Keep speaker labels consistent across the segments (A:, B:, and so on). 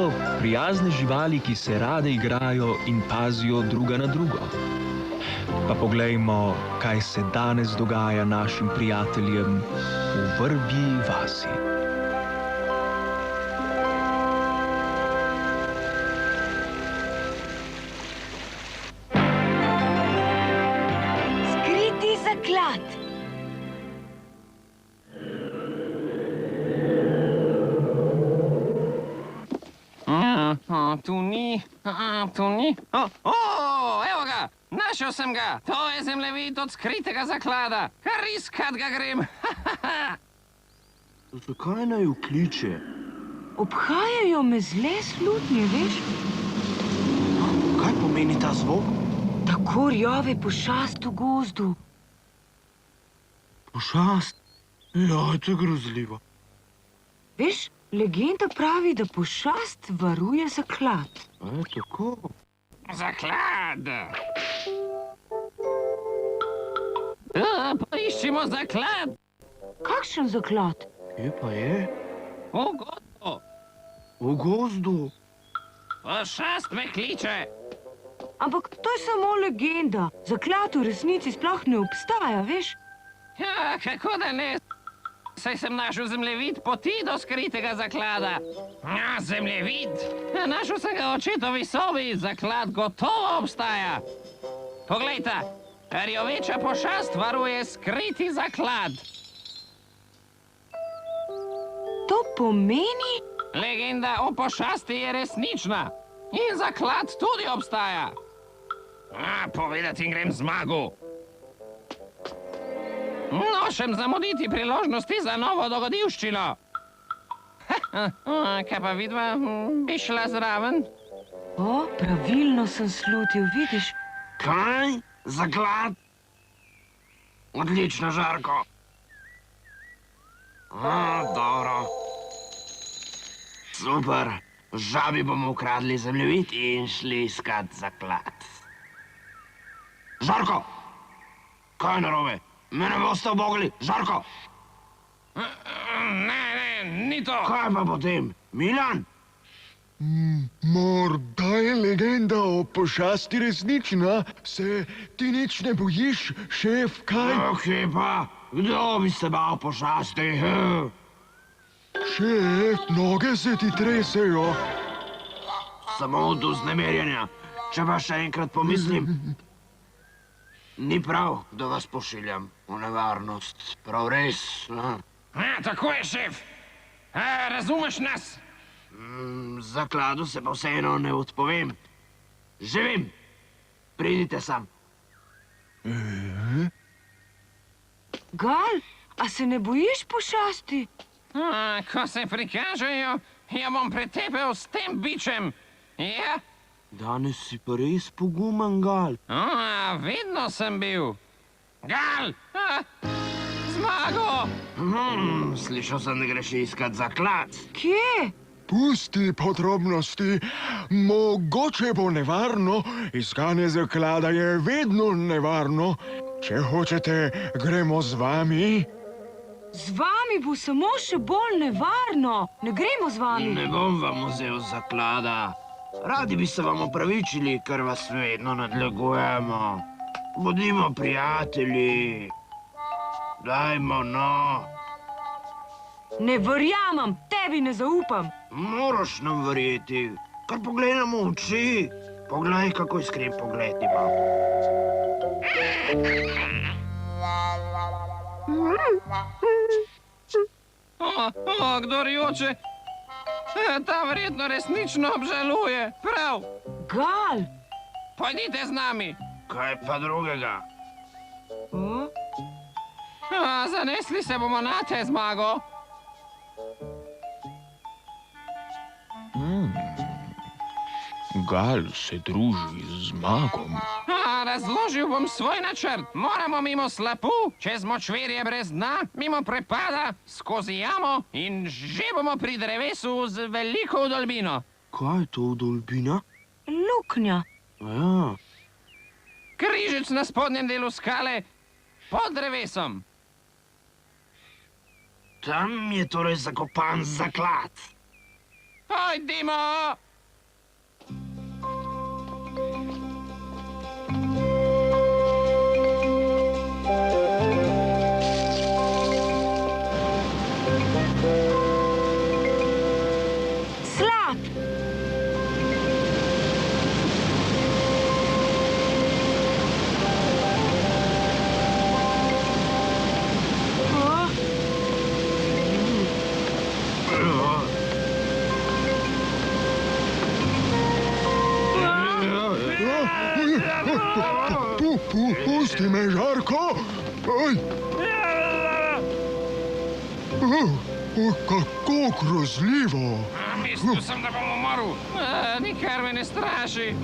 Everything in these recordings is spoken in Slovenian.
A: so prijazne živali, ki se rade igrajo in pazijo druga na drugo. Pa poglejmo, kaj se danes dogaja našim prijateljem v Vrbji vasi.
B: Skriti zaklad.
C: Tu ni. Evo ga, našel sem ga. To je zemljevid od skritega zaklada. Kar iskat ga grem.
D: Zakaj naj vkliče?
B: Obhajajo me zle slutnje, veš?
D: Kaj pomeni ta zvok?
B: Tako rjove pošast v gozdu.
D: Pošast? Ja, to je grozljivo.
B: Veš, legenda pravi, da pošast varuje zaklad.
D: Tako?
C: Zaklad. Poiščimo zaklad.
B: Kakšen zaklad?
D: Kje pa je?
C: V gozdu.
D: V gozdu.
C: Pošast me kliče.
B: Ampak to je samo legenda. Zaklad v resnici sploh ne obstaja, veš?
C: Ja, kako da ne? Saj sem našel zemljevid poti do skritega zaklada. Ja, zemljevid? Ja, našel sem ga v očetovi sobi. Zaklad gotovo obstaja. Poglejta, rjoveča pošast varuje skriti zaklad.
B: To pomeni?
C: Legenda o pošasti je resnična. In zaklad tudi obstaja. Povedati grem zmagu. Nočem zamuditi priložnosti za novo dogodivščino. Kaj pa vidva, bi šla zraven?
B: O, pravilno sem slutil, vidiš?
D: Kaj? Zaklad? Odlično, Žarko. Dobro. Super. Žabi bomo ukradli zemljevid in šli iskat zaklad. Žarko! Kaj je narobe? Mene boste ubogli, Žarko!
C: Ne, ni to.
D: Kaj pa potem? Milan?
E: Morda je legenda o pošasti resnična. Se ti nič ne bojiš, šef, kaj?
D: Kje pa? Kdo bi se bal pošasti?
E: Šef, noge se ti tresejo.
D: Samo od vznemirjenja. Če pa še enkrat pomislim. Ni prav, da vas pošiljam v nevarnost. Prav res.
C: Tako je, šef. Razumeš nas?
D: Zakladu se pa vseeno ne odpovem. Živim. Pridite sam.
B: Gal, a se ne bojiš pošasti?
C: Ko se prikažejo, jo bom pretepel s tem bičem. Ja?
D: Danes si pa res pogumen, Gal.
C: Vedno sem bil. Gal! Zmago!
D: Slišal sem, da greš iskat zaklad.
B: Kje?
E: Pusti podrobnosti. Mogoče bo nevarno. Iskanje zaklada je vedno nevarno. Če hočete, gremo z vami.
B: Z vami bo samo še bolj nevarno. Ne gremo z vami.
D: Ne bom vam vzel zaklada. Radi bi se vam opravičili, ker vas vedno nadlegujemo. Bodimo prijatelji. Dajmo, no.
B: Ne verjamem, tebi ne zaupam.
D: Moraš nam verjeti. Kar pogledamo v oči. Poglej, kako iskren pogled ima.
C: Kdor joče, ta verjetno resnično obžaluje. Prav.
B: Gal!
C: Pojdite z nami.
D: Kaj pa drugega?
C: Zanesli se bomo nate, Zmago.
E: Gal se druži z Zmagom.
C: Razložil bom svoj načrt. Moramo mimo slapu, čez močvirje brez dna, mimo prepada, skozi jamo in že bomo pri drevesu z veliko vdolbino.
D: Kaj je to vdolbina?
B: Luknja.
D: Ja.
C: Križec na spodnjem delu skale, pod drevesom.
D: Tam je torej zakopan zaklad.
C: Pojdimo!
B: Slad! O,
E: Pusti me, Žarko! Oj! Kako grozljivo!
C: Mislil sem, da bom umrl. Nikar me ne straši.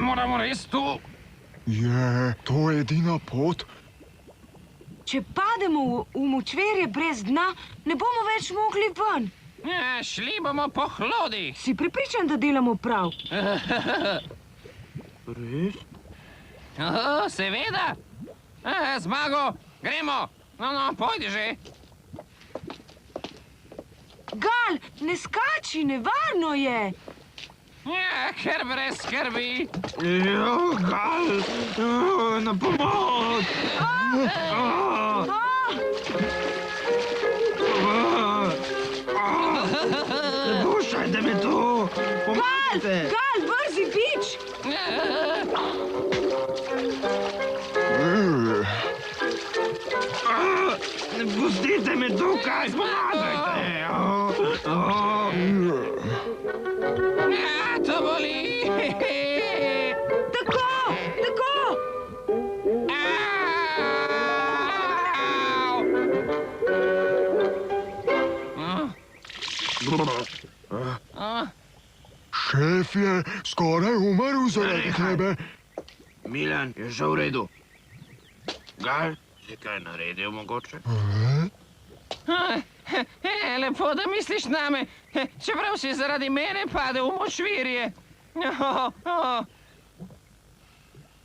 C: Moramo res tu.
E: Je to edina pot?
B: če pademo v močvirje brez dna, ne bomo več mogli ven.
C: Šli bomo po hlodih.
B: Si prepričan, da delamo prav?
D: Res?
C: Seveda. Zmago, gremo. No, pojdi že.
B: Gal, ne skači, nevarno je.
C: Ker brez skrbi.
D: Gal, na pomoč! Ne puščajte me tu! Pomagajte!
B: Gal, brzi bič!
D: Ne pustite me tukaj, pomagajte!
C: To boli!
B: Tako, tako!
E: Šef je skoraj umrl zaradi tebe.
D: Milan, je že v redu. Gal, si kaj naredil mogoče?
C: Lepo, da misliš name, čeprav si zaradi mene padel v močvirje.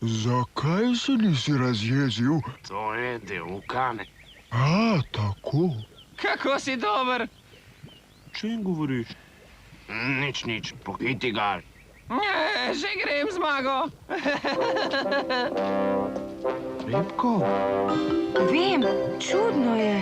E: Zakaj se nisi razjezil?
D: To je del vulkane.
E: A, tako.
C: Kako si dober.
D: Čem govoriš? Nič, pohiti, Gal.
C: Že grem, Zmago.
D: Repko?
B: Vem, čudno je.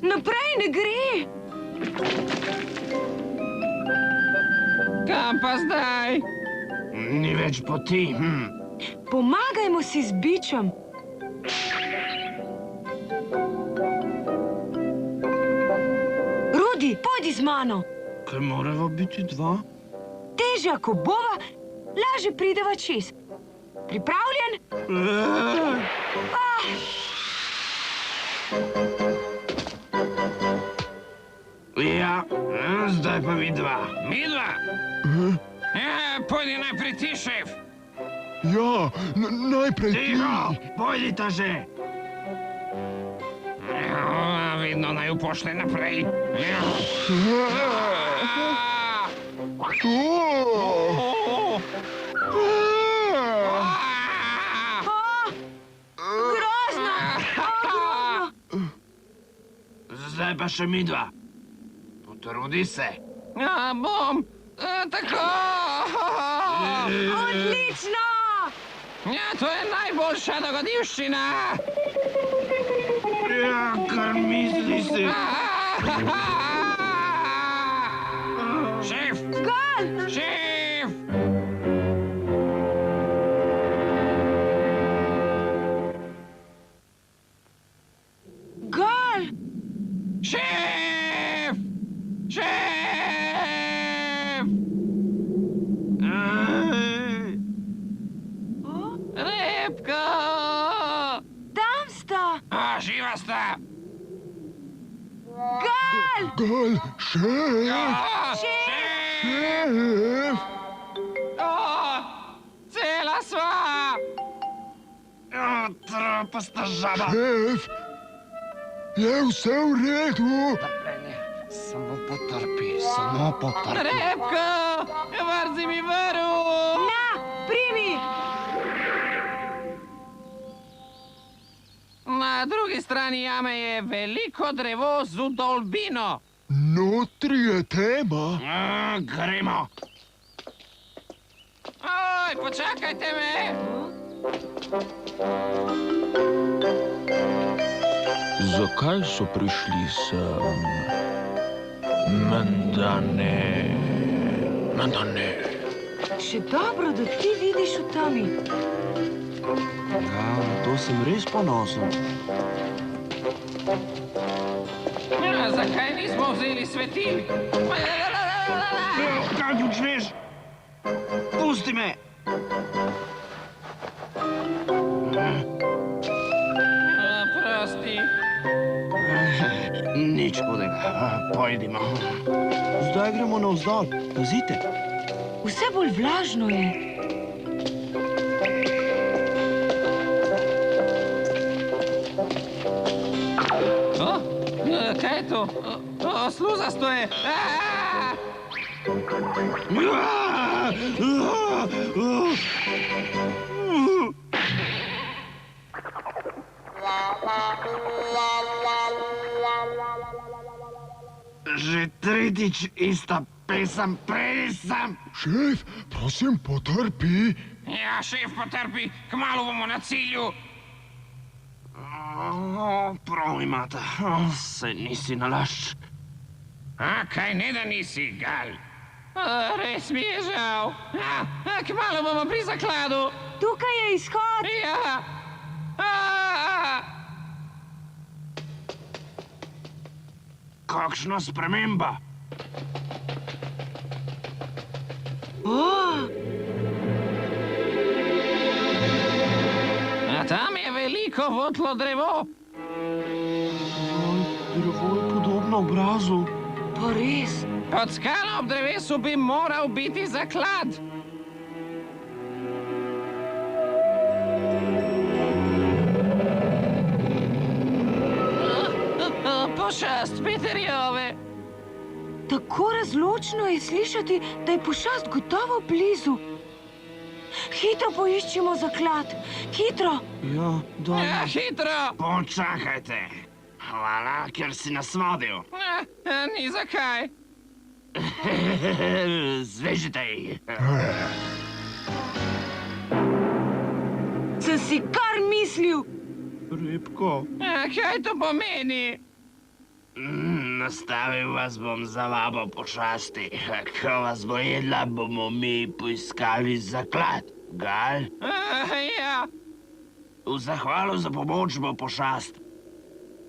B: Naprej ne gre.
C: Kam pa zdaj?
D: Ni več poti.
B: Pomagajmo si z bičem. Rudi, pojdi z mano.
D: Kaj morava biti dva?
B: Težja, ko bova, lažje prideva čez. Pripravljen?
D: Ja, zdaj pa mi dva.
C: Mi dva? Pojdi najprej ti, šef.
E: Ja, najprej ti.
D: Tiho, pojdita že.
C: Vedno naj upošle naprej.
B: Grozno!
D: Zdaj pa še mi dva. Potrudi se.
C: Bom. Tako.
B: Odlično!
C: To je najboljša dogodivščina.
D: Ja, kar misli si.
C: Šef!
B: Gal!
C: Šef!
B: Gal!
C: Šef! Šef! Repka!
B: Tam sta!
C: Živa sta!
B: Gal!
E: Gal, šef!
C: Šef!
E: Šef!
C: Cela sva!
D: trapasta žaba.
E: Šef, je vse v redu?
D: Trpljenje, samo potrpi, samo potrpi.
C: Repko, vrzi mi vrv!
B: Na, primi!
C: Na drugi strani jame je veliko drevo z vdolbino.
E: Notri je tema.
D: Gremo.
C: Oj, počakajte me!
A: Zakaj so prišli sem? Menda ne.
B: Še dobro, da ti vidiš v temi.
D: Ja, to sem res ponosen.
C: Ja, zakaj nismo vzeli svetil?
D: Kaj počneš? Pusti me.
C: Prosti.
D: Nič hudega, pojdimo. Zdaj gremo navzdol, pazite.
B: Vse bolj vlažno je.
C: Kaj je to? Sluzasto je.
D: Že tretjič ista pesem, prej sem.
E: Šef, prosim, potrpi.
C: Ja, šef, potrpi, kmalu bomo na cilju.
D: Prav imata, saj nisi nalašč.
C: A, kaj ne da nisi, Gal? Res mi je žal. Kmalu bomo pri zakladu.
B: Tukaj je izhod.
C: Ja.
D: Kakšna sprememba?
C: A tam je veliko votlo drevo.
D: Drevo je podobno obrazu.
B: Pa res.
C: Pod skalo ob drevesu bi moral biti zaklad. Pošast Peterjove.
B: Tako razločno je slišati, da je pošast gotovo blizu. Hitro poiščimo zaklad. Hitro.
D: Ja, daj.
C: Ja, hitro.
D: Počakajte. Hvala, ker si nas vodil.
C: Ni zakaj.
D: Zvežite jih.
B: Sem si kar mislil.
D: Repko.
C: Kaj to pomeni?
D: Nastavil vas bom za vabo pošasti. Ko vas bo jedla, bomo mi poiskali zaklad. Gal?
C: Ja.
D: V zahvalo za pomoč bo pošast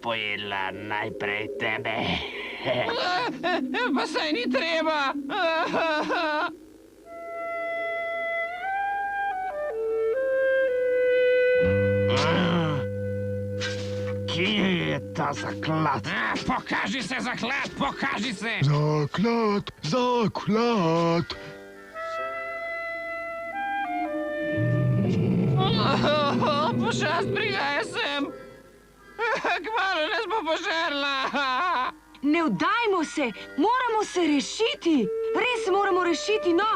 D: pojedla najprej tebe.
C: Pa saj ni treba.
D: Kje je ta zaklad?
C: Pokaži se, zaklad, pokaži se.
E: Zaklad, zaklad.
C: Pošast prihaja sem. Kmalu nas bo požrla.
B: Ne vdajmo se, moramo se rešiti. Res se moramo rešiti, no.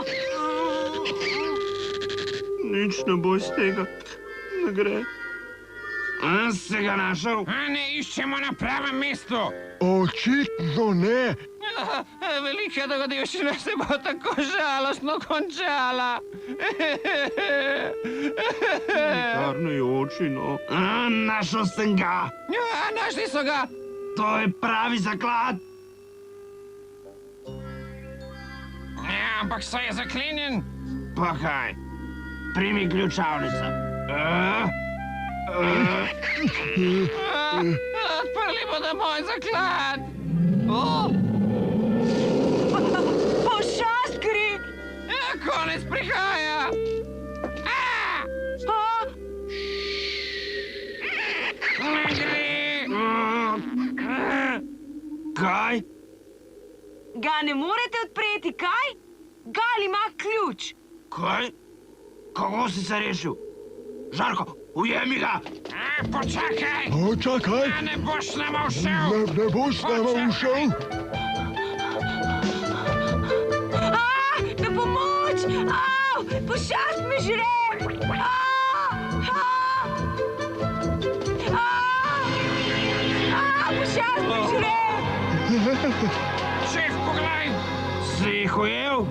D: Nič ne bo iz tega. Ne gre. Si ga našel?
C: Ne iščemo na pravem mestu.
E: Očitno ne.
C: Velika dogodivščina se bo tako žalostno končala.
D: Karne oči, no. Našel sem ga.
C: Našli so ga.
D: To je pravi zaklad.
C: Ampak so je zaklenjen.
D: Pa kaj? Primi ključavnico.
C: Odprli bodo moj zaklad.
B: Pošast gre.
C: Konec prihaja. Ne gre.
D: Kaj?
B: Ga ne morete odpreti, kaj? Gal ima ključ.
D: Kaj? Kako si se rešil? Žarko, Ujemi ga!
C: Počakaj!
E: Čakaj,
C: Ne boš nama všel!
E: ne boš s nama ušel?
B: Na pomoč! Pošast me žre! Pošast me žre!
C: Šef, poglej!
D: Si jih ujel?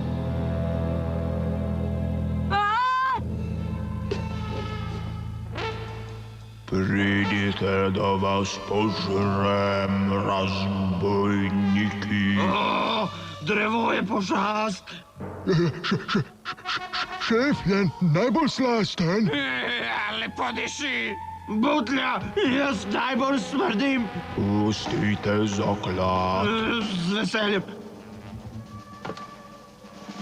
E: Pridite, da vas požrem, razbojniki.
D: Drevo je pošast.
E: Šef je najbolj slasten.
C: Lepo diši!
D: Butlja, jaz najbolj smrdim.
E: Pustite zaklad.
D: Z veseljem.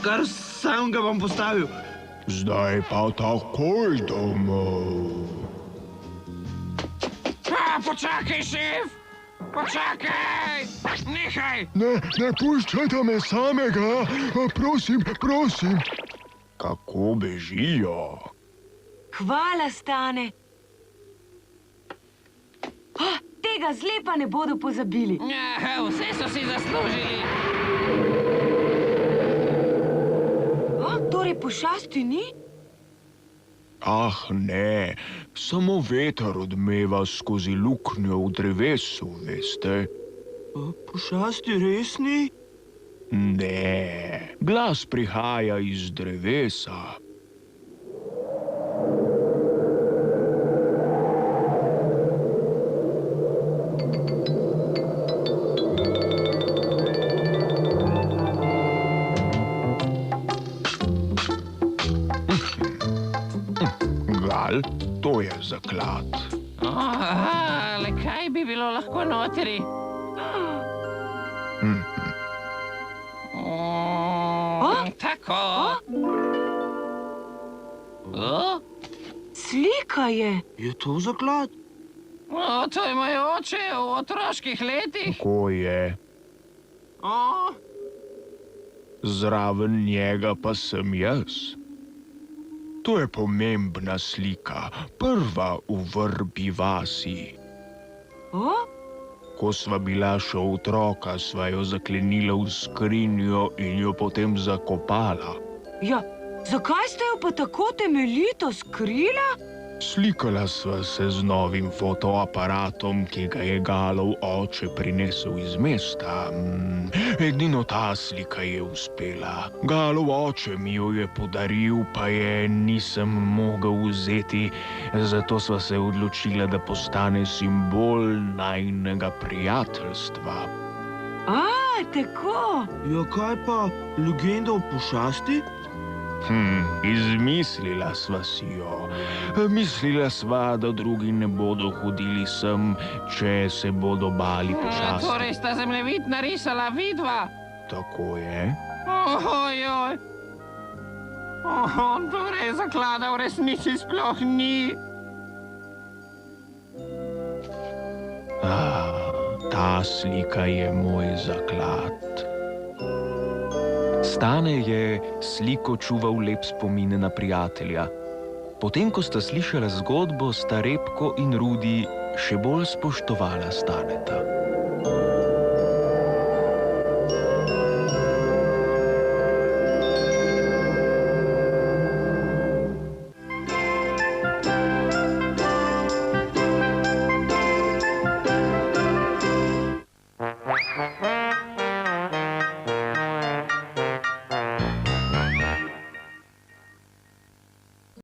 D: Kar sam ga bom postavil.
E: Zdaj pa takoj domov.
C: Počakaj, šef! Počakaj! Nehaj!
E: Ne puščajte me samega. Prosim. Kako bežijo?
B: Hvala, Stane. Tega zlepa ne bodo pozabili.
C: Vse so si zaslužili.
B: Torej pošasti ni?
E: Ah, ne, samo veter odmeva skozi luknjo v drevesu, veste?
D: Pošasti res ni?
E: Ne, glas prihaja iz drevesa. To je zaklad.
C: Le kaj bi bilo lahko notri? Tako.
B: Slika je.
D: Je to zaklad?
C: To je moj oče v otroških letih.
E: Tako je. Zraven njega pa sem jaz. To je pomembna slika, prva v Vrbi vasi. Ko sva bila še otroka, sva jo zaklenila v skrinjo in jo potem zakopala.
B: Ja, zakaj ste jo pa tako temeljito skrila?
E: Slikala sva se z novim fotoaparatom, ki ga je Galov oče prinesel iz mesta. Edino ta slika je uspela. Galov oče mi jo je podaril, pa je nisem mogel vzeti, zato sva se odločila, da postane simbol najinega prijateljstva.
B: Tako.
D: Ja, kaj pa legenda o pošasti?
E: Izmislila sva si jo. Mislila sva, da drugi ne bodo hodili sem, če se bodo bali pošasti.
C: Torej sta zemljevid narisala vidva?
E: Tako je.
C: Ojoj. Torej zaklada v resnici sploh ni.
A: Ta slika je moj zaklad. Stane je sliko čuval lep spomin na prijatelja. Potem, ko sta slišala zgodbo, sta Repko in Rudi še bolj spoštovala Staneta.